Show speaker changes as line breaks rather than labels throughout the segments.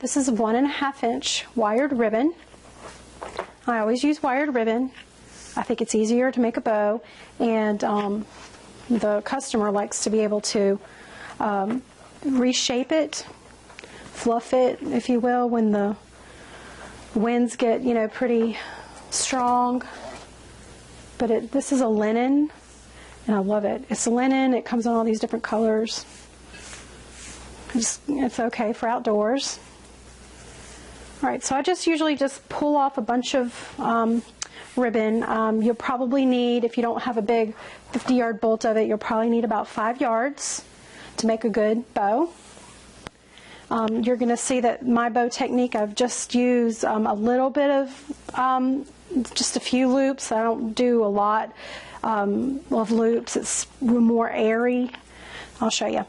this is 1.5 inch wired ribbon. I always use wired ribbon. I think it's easier to make a bow, and the customer likes to be able to reshape it, fluff it, if you will, when the winds get, you know, pretty strong. But this is a linen, and I love it. It's linen. It comes in all these different colors. It's okay for outdoors. All right, so I just usually just pull off a bunch of ribbon. You'll probably need, if you don't have a big 50-yard bolt of it, you'll probably need about 5 yards to make a good bow. You're going to see that my bow technique, I've just used a little bit of, just a few loops. I don't do a lot of loops. It's more airy. I'll show you.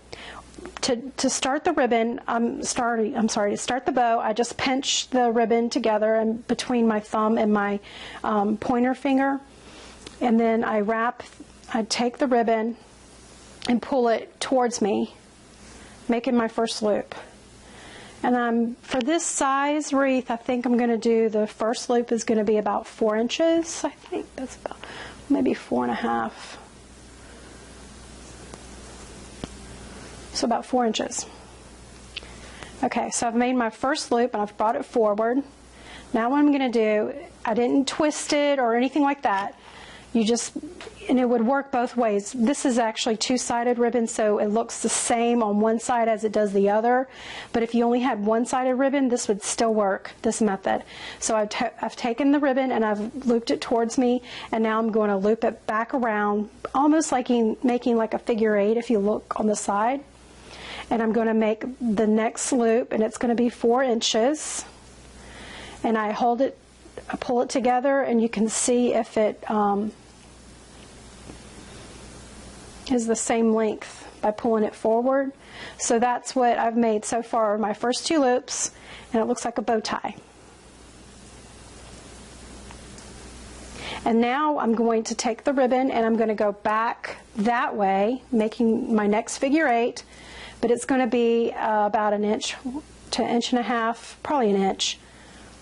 To start the ribbon, to start the bow, I just pinch the ribbon together and between my thumb and my pointer finger, and then I take the ribbon and pull it towards me, making my first loop. And for this size wreath, I think I'm going to do, the first loop is going to be about 4 inches. I think that's about maybe 4.5. So about 4 inches. Okay, so I've made my first loop and I've brought it forward. Now what I'm going to do, I didn't twist it or anything like that. And it would work both ways. This is actually two-sided ribbon, so it looks the same on one side as it does the other. But if you only had one-sided ribbon, this would still work, this method. So I've taken the ribbon and I've looped it towards me, and now I'm going to loop it back around, almost like making like a figure 8 if you look on the side. And I'm going to make the next loop, and it's going to be 4 inches. And I hold it, I pull it together, and you can see if it is the same length by pulling it forward. So that's what I've made so far, my first 2 loops, and it looks like a bow tie. And now I'm going to take the ribbon and I'm going to go back that way, making my next figure 8, but it's going to be about 1 inch to 1.5 inches, probably 1 inch,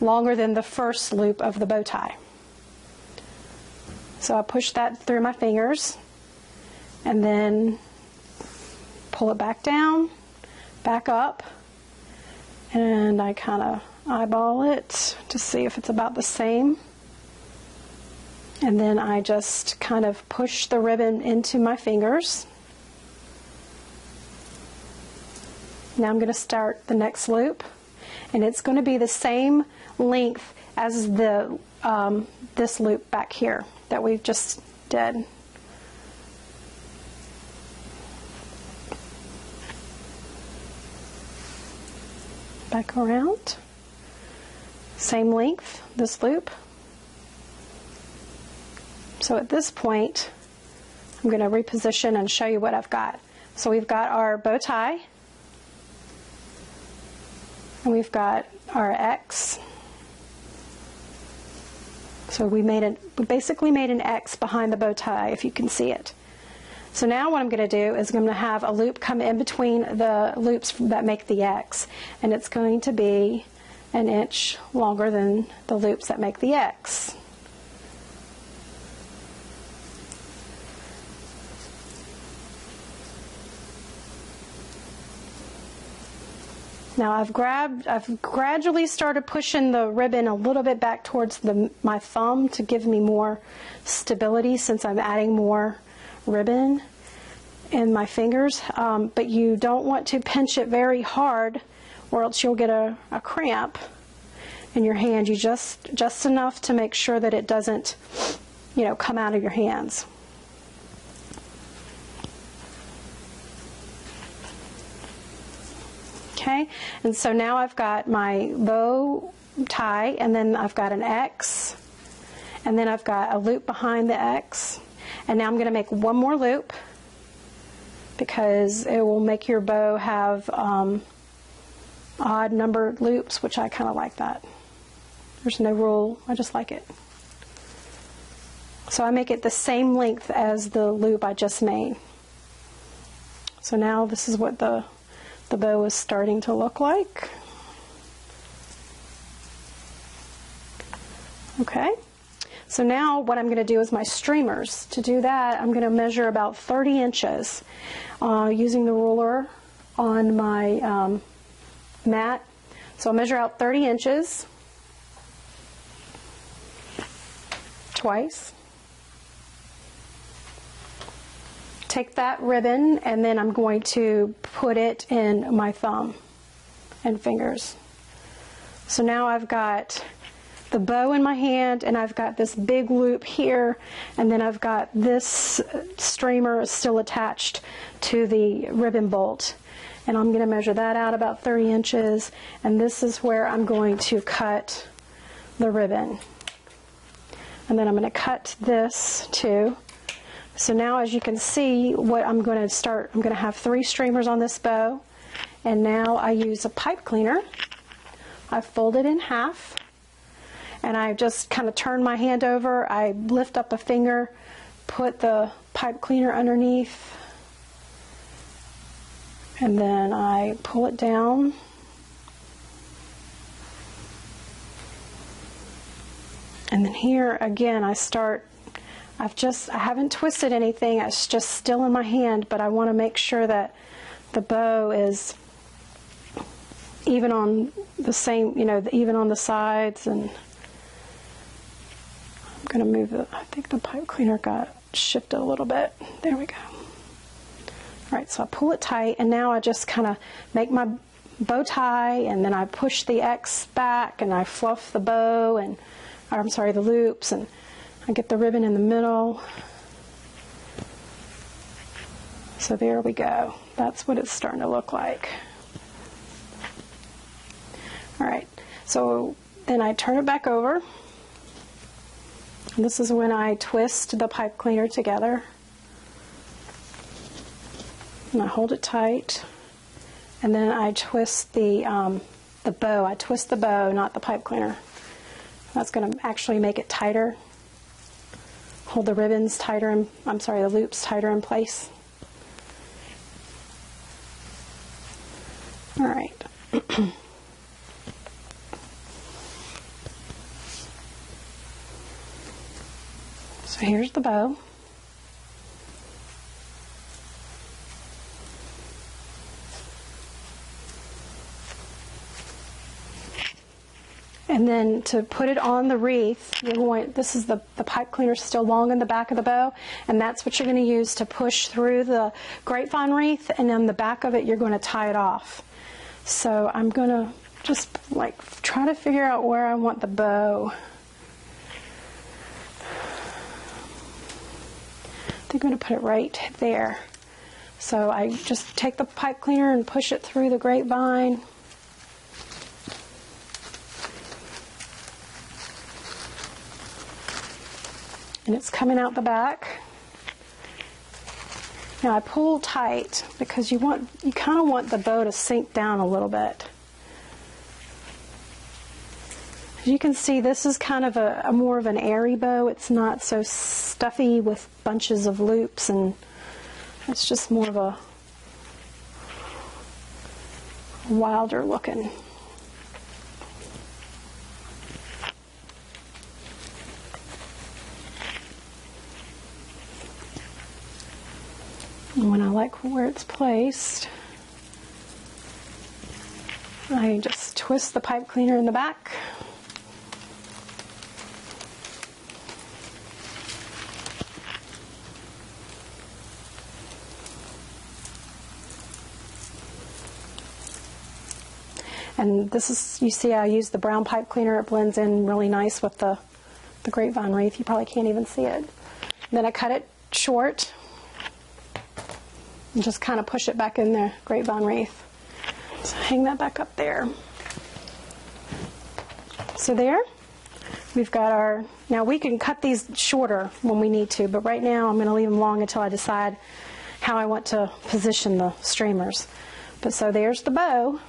longer than the first loop of the bow tie. So I push that through my fingers and then pull it back down, back up, and I kind of eyeball it to see if it's about the same. And then I just kind of push the ribbon into my fingers. Now I'm going to start the next loop, and it's going to be the same length as the this loop back here that we've just did. Back around, same length, this loop. So at this point, I'm going to reposition and show you what I've got. So we've got our bow tie, and we've got our X. So we basically made an X behind the bow tie, if you can see it. So now what I'm going to do is I'm going to have a loop come in between the loops that make the X, and it's going to be 1 inch longer than the loops that make the X. Now I've gradually started pushing the ribbon a little bit back towards my thumb to give me more stability, since I'm adding more ribbon in my fingers, but you don't want to pinch it very hard or else you'll get a cramp in your hand. You just enough to make sure that it doesn't, you know, come out of your hands. Okay, and so now I've got my bow tie, and then I've got an X, and then I've got a loop behind the X. And now I'm going to make one more loop, because it will make your bow have odd numbered loops, which I kind of like that. There's no rule, I just like it. So I make it the same length as the loop I just made. So now this is what the bow is starting to look like. Okay, so now what I'm going to do is my streamers. To do that, I'm going to measure about 30 inches using the ruler on my mat. So I'll measure out 30 inches twice. Take that ribbon and then I'm going to put it in my thumb and fingers. So now I've got the bow in my hand and I've got this big loop here, and then I've got this streamer still attached to the ribbon bolt. And I'm going to measure that out about 30 inches, and this is where I'm going to cut the ribbon. And then I'm going to cut this too. So now, as you can see, what I'm going to start, I'm going to have 3 streamers on this bow, and now I use a pipe cleaner. I fold it in half, and I just kind of turn my hand over. I lift up a finger, put the pipe cleaner underneath, and then I pull it down. And then here again I start, I haven't twisted anything, it's just still in my hand, but I want to make sure that the bow is even on the same, even on the sides. And I'm going to move I think the pipe cleaner got shifted a little bit. There we go. All right, so I pull it tight, and now I just kind of make my bow tie, and then I push the X back, and I fluff the bow, the loops, and I get the ribbon in the middle. So there we go. That's what it's starting to look like. All right, so then I turn it back over. And this is when I twist the pipe cleaner together. And I hold it tight, and then I twist the bow. I twist the bow, not the pipe cleaner. That's going to actually make it tighter. Hold the ribbons tighter, the loops tighter in place. All right. So here's the bow. And then to put it on the wreath, this is the pipe cleaner still long in the back of the bow, and that's what you're going to use to push through the grapevine wreath, and on the back of it you're going to tie it off. So I'm going to just try to figure out where I want the bow. I think I'm going to put it right there. So I just take the pipe cleaner and push it through the grapevine. And it's coming out the back. Now I pull tight because you kind of want the bow to sink down a little bit. As you can see, this is kind of a more of an airy bow. It's not so stuffy with bunches of loops, and it's just more of a wilder looking. And when I like where it's placed, I just twist the pipe cleaner in the back. And this is, you see I use the brown pipe cleaner. It blends in really nice with the grapevine wreath. You probably can't even see it. Then I cut it short and just kind of push it back in the grapevine wreath. So hang that back up there. So there, we've got our, now we can cut these shorter when we need to, but right now I'm going to leave them long until I decide how I want to position the streamers. But so there's the bow.